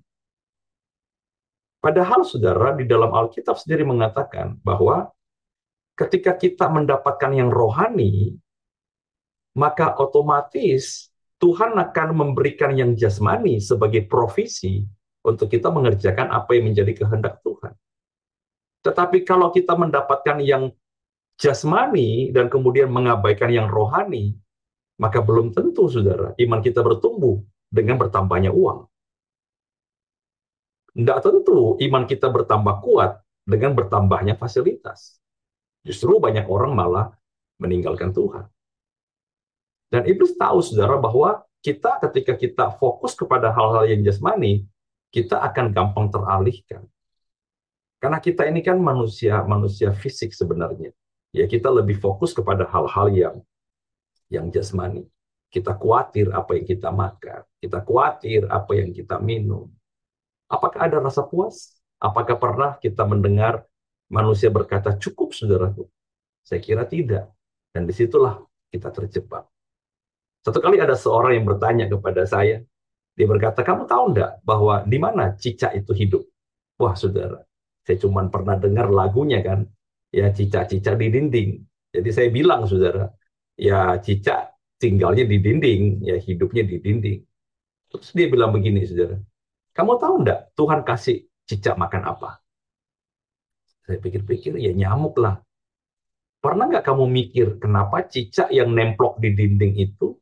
Padahal saudara, di dalam Alkitab sendiri mengatakan bahwa ketika kita mendapatkan yang rohani, maka otomatis Tuhan akan memberikan yang jasmani sebagai provisi untuk kita mengerjakan apa yang menjadi kehendak Tuhan. Tetapi kalau kita mendapatkan yang jasmani dan kemudian mengabaikan yang rohani, maka belum tentu, saudara, iman kita bertumbuh dengan bertambahnya uang. Tidak tentu iman kita bertambah kuat dengan bertambahnya fasilitas. Justru banyak orang malah meninggalkan Tuhan. Dan iblis tahu, saudara, bahwa kita ketika kita fokus kepada hal-hal yang jasmani, kita akan gampang teralihkan. Karena kita ini kan manusia fisik sebenarnya. Ya, kita lebih fokus kepada hal-hal yang jasmani. Kita khawatir apa yang kita makan. Kita khawatir apa yang kita minum. Apakah ada rasa puas? Apakah pernah kita mendengar manusia berkata, cukup saudaraku? Saya kira tidak. Dan disitulah kita terjebak. Satu kali ada seorang yang bertanya kepada saya, dia berkata, kamu tahu enggak bahwa di mana cicak itu hidup? Wah saudara, saya cuma pernah dengar lagunya kan, ya cicak-cicak di dinding. Jadi saya bilang saudara, ya cicak tinggalnya di dinding, ya hidupnya di dinding. Terus dia bilang begini saudara, kamu tahu enggak Tuhan kasih cicak makan apa? Saya pikir-pikir, ya nyamuk lah. Pernah nggak kamu mikir kenapa cicak yang nemplok di dinding itu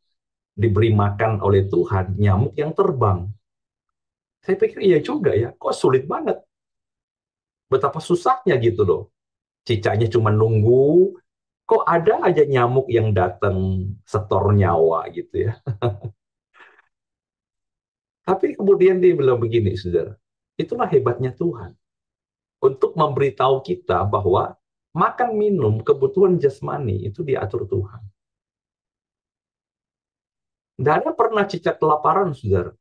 diberi makan oleh Tuhan, nyamuk yang terbang? Saya pikir iya juga ya, kok sulit banget. Betapa susahnya gitu loh. Cicaknya cuma nunggu, kok ada aja nyamuk yang datang setor nyawa gitu ya. Tapi kemudian dia bilang begini, saudara, itulah hebatnya Tuhan. Untuk memberitahu kita bahwa makan minum kebutuhan jasmani itu diatur Tuhan. Tidak ada pernah cicak kelaparan, saudara.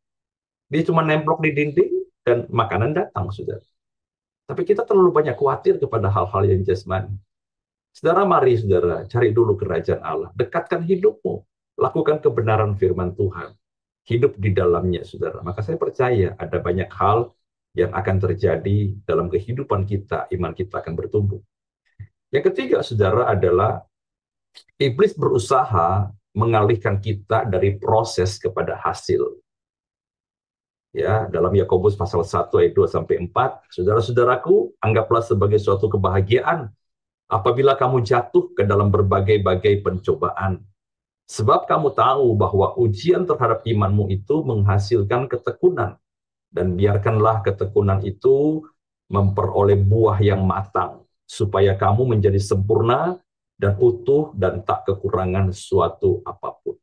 Dia cuma nemplok di dinding dan makanan datang, saudara. Tapi kita terlalu banyak khawatir kepada hal-hal yang jasmani. Saudara, mari saudara, cari dulu kerajaan Allah. Dekatkan hidupmu. Lakukan kebenaran firman Tuhan. Hidup di dalamnya, saudara. Maka saya percaya ada banyak hal yang akan terjadi dalam kehidupan kita. Iman kita akan bertumbuh. Yang ketiga, saudara, adalah iblis berusaha mengalihkan kita dari proses kepada hasil. Ya, dalam Yakobus pasal 1 ayat 2 sampai 4, saudara-saudaraku, anggaplah sebagai suatu kebahagiaan apabila kamu jatuh ke dalam berbagai-bagai pencobaan, Sebab kamu tahu bahwa ujian terhadap imanmu itu menghasilkan ketekunan. Dan biarkanlah ketekunan itu memperoleh buah yang matang, supaya kamu menjadi sempurna dan utuh dan tak kekurangan suatu apapun.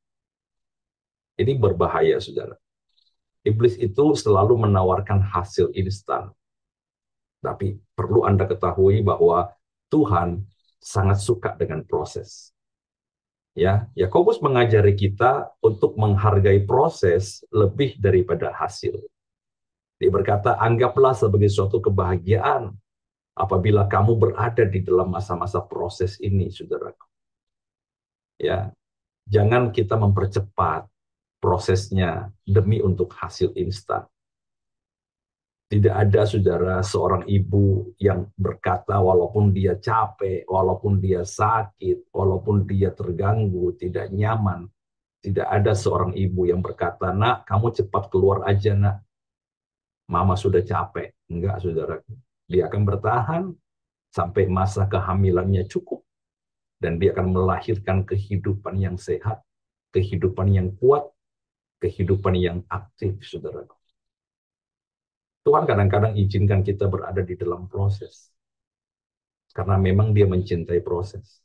Ini berbahaya, saudara. Iblis itu selalu menawarkan hasil instan. Tapi perlu Anda ketahui bahwa Tuhan sangat suka dengan proses. Ya, Yakobus mengajari kita untuk menghargai proses lebih daripada hasil. Dia berkata, anggaplah sebagai suatu kebahagiaan apabila kamu berada di dalam masa-masa proses ini, saudaraku. Ya, jangan kita mempercepat prosesnya demi untuk hasil instan. Tidak ada, saudara, seorang ibu yang berkata walaupun dia capek, walaupun dia sakit, walaupun dia terganggu, tidak nyaman, tidak ada seorang ibu yang berkata, nak, kamu cepat keluar aja, nak. Mama sudah capek. Enggak, saudara. Dia akan bertahan sampai masa kehamilannya cukup. Dan dia akan melahirkan kehidupan yang sehat, kehidupan yang kuat, kehidupan yang aktif, saudara. Tuhan kadang-kadang izinkan kita berada di dalam proses. Karena memang dia mencintai proses.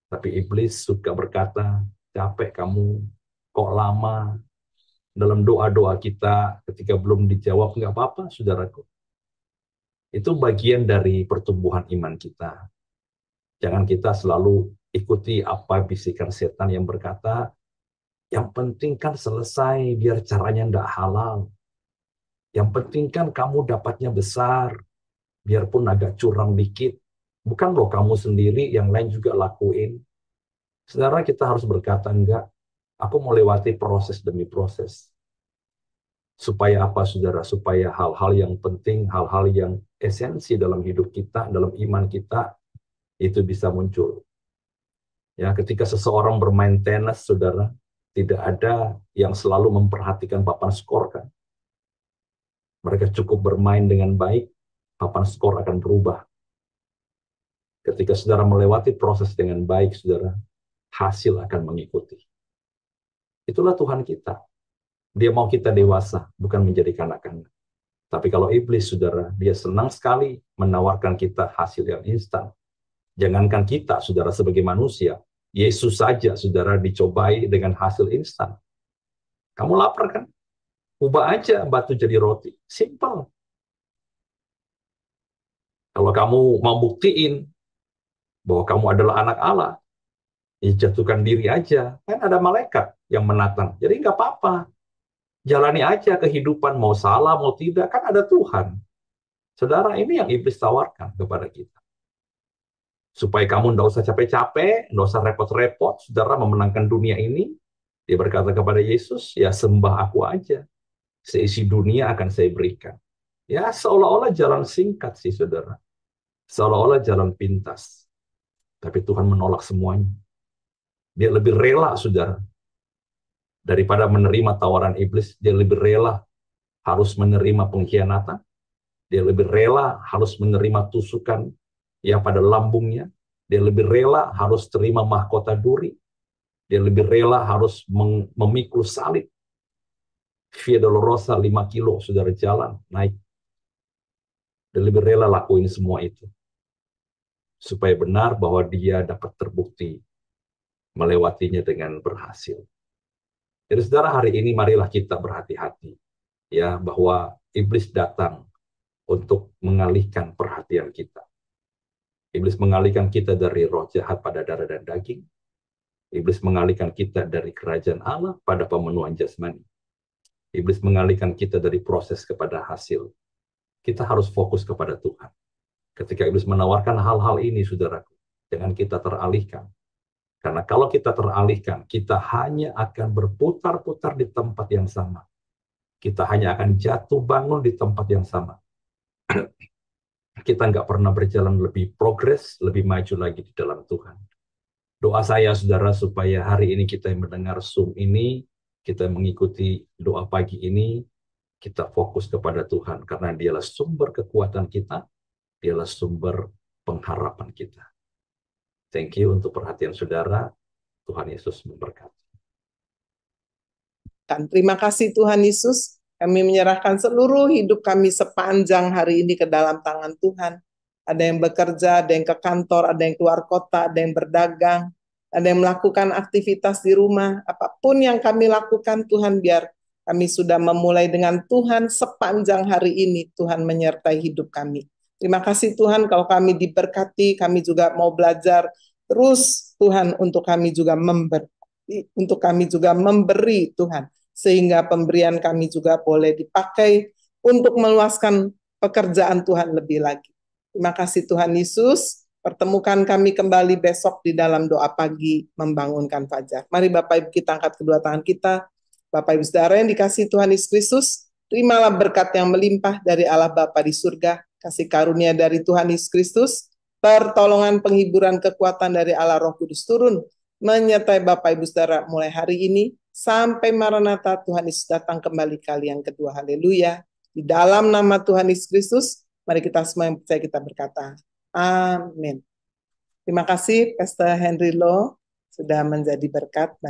Tapi iblis suka berkata, capek kamu, kok lama. Dalam doa-doa kita ketika belum dijawab, nggak apa-apa, saudaraku. Itu bagian dari pertumbuhan iman kita. Jangan kita selalu ikuti apa bisikan setan yang berkata, yang penting kan selesai, biar caranya nggak halal. Yang penting kan kamu dapatnya besar, biarpun agak curang dikit. Bukan loh kamu sendiri, yang lain juga lakuin. Saudara, kita harus berkata, enggak, aku mau lewati proses demi proses. Supaya apa, saudara? Supaya hal-hal yang penting, hal-hal yang esensi dalam hidup kita, dalam iman kita, itu bisa muncul. Ya, ketika seseorang bermain tenis, saudara, tidak ada yang selalu memperhatikan papan skor, kan? Mereka cukup bermain dengan baik, papan skor akan berubah. Ketika saudara melewati proses dengan baik, saudara, hasil akan mengikuti. Itulah Tuhan kita. Dia mau kita dewasa, bukan menjadi kanak-kanak. Tapi kalau iblis, saudara, dia senang sekali menawarkan kita hasil yang instan. Jangankan kita, saudara, sebagai manusia, Yesus saja, saudara, dicobai dengan hasil instan. Kamu lapar, kan? Ubah aja batu jadi roti. Simple. Kalau kamu mau buktiin bahwa kamu adalah anak Allah, ya jatuhkan diri aja. Kan ada malaikat yang menatang. Jadi nggak apa-apa. Jalani aja kehidupan, mau salah, mau tidak, kan ada Tuhan. Saudara, ini yang iblis tawarkan kepada kita. Supaya kamu nggak usah capek-capek, nggak usah repot-repot, saudara, memenangkan dunia ini. Dia berkata kepada Yesus, ya sembah aku aja. Seisi dunia akan saya berikan. Ya, seolah-olah jalan singkat sih, saudara. Seolah-olah jalan pintas. Tapi Tuhan menolak semuanya. Dia lebih rela, saudara. Daripada menerima tawaran iblis, dia lebih rela harus menerima pengkhianatan. Dia lebih rela harus menerima tusukan yang pada lambungnya. Dia lebih rela harus terima mahkota duri. Dia lebih rela harus memikul salib. Via Dolorosa 5 kilo, saudara, jalan, naik. Dia lebih rela lakuin semua itu. Supaya benar bahwa dia dapat terbukti melewatinya dengan berhasil. Jadi saudara, hari ini marilah kita berhati-hati. Ya, bahwa iblis datang untuk mengalihkan perhatian kita. Iblis mengalihkan kita dari roh jahat pada darah dan daging. Iblis mengalihkan kita dari kerajaan Allah pada pemenuhan jasmani. Iblis mengalihkan kita dari proses kepada hasil. Kita harus fokus kepada Tuhan. Ketika iblis menawarkan hal-hal ini, saudaraku, jangan kita teralihkan. Karena kalau kita teralihkan, kita hanya akan berputar-putar di tempat yang sama. Kita hanya akan jatuh bangun di tempat yang sama. Kita nggak pernah berjalan lebih progres, lebih maju lagi di dalam Tuhan. Doa saya, saudara, supaya hari ini kita yang mendengar Zoom ini, kita mengikuti doa pagi ini, kita fokus kepada Tuhan, karena dialah sumber kekuatan kita, dialah sumber pengharapan kita. Thank you untuk perhatian saudara. Tuhan Yesus memberkati. Terima kasih Tuhan Yesus, kami menyerahkan seluruh hidup kami sepanjang hari ini ke dalam tangan Tuhan. Ada yang bekerja, ada yang ke kantor, ada yang keluar kota, ada yang berdagang, ada yang melakukan aktivitas di rumah. Apapun yang kami lakukan, Tuhan, biar kami sudah memulai dengan Tuhan sepanjang hari ini. Tuhan menyertai hidup kami. Terima kasih Tuhan, kalau kami diberkati, kami juga mau belajar terus Tuhan untuk kami juga memberi Tuhan, sehingga pemberian kami juga boleh dipakai untuk meluaskan pekerjaan Tuhan lebih lagi. Terima kasih Tuhan Yesus, pertemukan kami kembali besok di dalam doa pagi membangunkan fajar. Mari Bapak Ibu kita angkat kedua tangan kita. Bapak Ibu Saudara yang dikasihi Tuhan Yesus Kristus, terimalah berkat yang melimpah dari Allah Bapa di surga, kasih karunia dari Tuhan Yesus Kristus, pertolongan, penghiburan, kekuatan dari Allah Roh Kudus turun menyertai Bapak Ibu Saudara mulai hari ini sampai Maranatha Tuhan Yesus datang kembali kali yang kedua. Haleluya. Di dalam nama Tuhan Yesus Kristus, mari kita semua yang percaya kita berkata, amin. Terima kasih Pastor Henry Lo sudah menjadi berkat.